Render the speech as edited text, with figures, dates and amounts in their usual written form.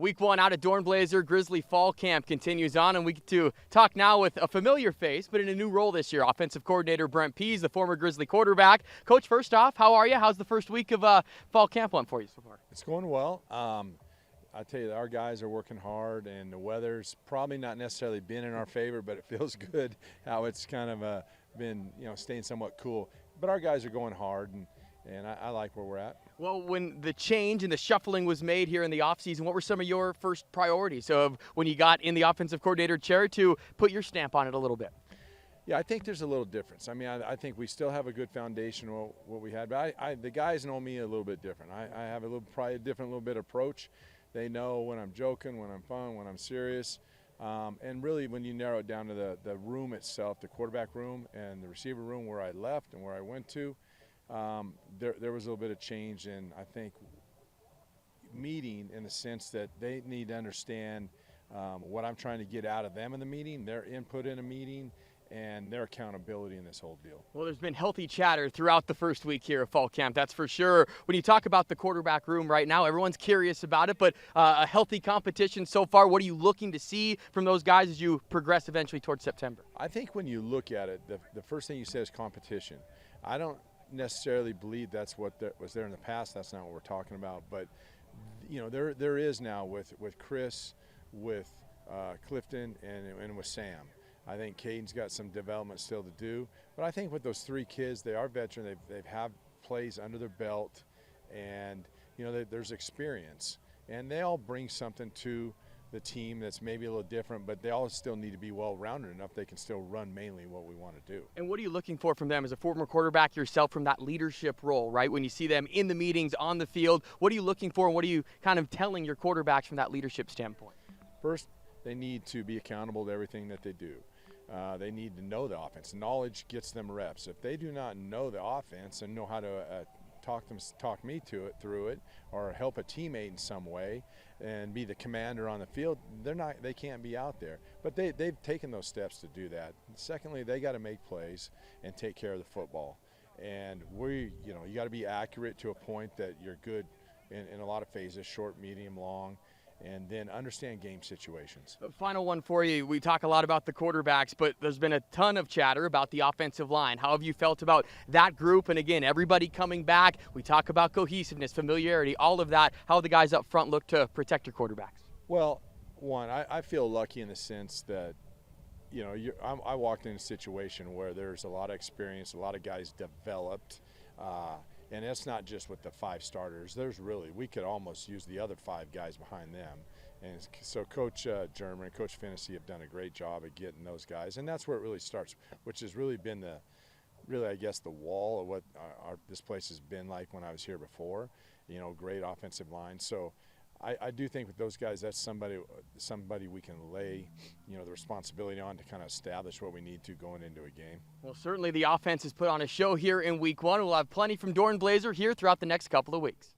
Week 1 out at Dornblazer Grizzly Fall Camp continues on, and we get to talk now with a familiar face, but in a new role this year. Offensive coordinator Brent Pease, the former Grizzly quarterback. Coach, first off, how are you? How's the first week of fall camp went for you so far? It's going well. I tell you, our guys are working hard, and the weather's probably not necessarily been in our favor, but it feels good how it's kind of been, staying somewhat cool. But our guys are going hard, and I like where we're at. Well, when the change and the shuffling was made here in the offseason, what were some of your first priorities of when you got in the offensive coordinator chair to put your stamp on it a little bit? Yeah, I think there's a little difference. I mean, I think we still have a good foundation of what we had, but the guys know me a little bit different. I have probably a different little bit approach. They know when I'm joking, when I'm fun, when I'm serious. And really, when you narrow it down to the room itself, the quarterback room and the receiver room where I left and where I went to, there was a little bit of change in, I think, meeting in the sense that they need to understand what I'm trying to get out of them in the meeting, their input in a meeting, and their accountability in this whole deal. Well, there's been healthy chatter throughout the first week here of fall camp, that's for sure. When you talk about the quarterback room right now, everyone's curious about it, but a healthy competition so far. What are you looking to see from those guys as you progress eventually towards September? I think when you look at it, the first thing you say is competition. I don't necessarily believe that's what was there in the past. That's not what we're talking about. But, there is now with Chris, with Clifton, and with Sam. I think Caden's got some development still to do. But I think with those three kids, they are veteran. They've had plays under their belt, and, there's experience. And they all bring something to the team that's maybe a little different, but they all still need to be well-rounded enough they can still run mainly what we want to do. And what are you looking for from them as a former quarterback yourself from that leadership role, right? When you see them in the meetings, on the field, what are you looking for, and what are you kind of telling your quarterbacks from that leadership standpoint? First, they need to be accountable to everything that they do. They need to know the offense. Knowledge gets them reps. If they do not know the offense and know how to talk me through it, or help a teammate in some way, and be the commander on the field, they can't be out there. But they've taken those steps to do that. Secondly, they got to make plays and take care of the football. And you got to be accurate to a point that you're good in a lot of phases, short, medium, long, and then understand game situations. Final one for you. We talk a lot about the quarterbacks, but there's been a ton of chatter about the offensive line. How have you felt about that group? And again, everybody coming back. We talk about cohesiveness, familiarity, all of that. How the guys up front look to protect your quarterbacks? Well, one, I feel lucky in the sense that, I walked in a situation where there's a lot of experience, a lot of guys developed, and it's not just with the 5 starters. We could almost use the other 5 guys behind them. And so Coach German and Coach Finnessy have done a great job at getting those guys. And that's where it really starts, which has really been the wall of what this place has been like when I was here before. Great offensive line. So I do think with those guys, that's somebody we can lay, the responsibility on to kind of establish what we need to going into a game. Well, certainly the offense has put on a show here in week 1. We'll have plenty from Dornblazer here throughout the next couple of weeks.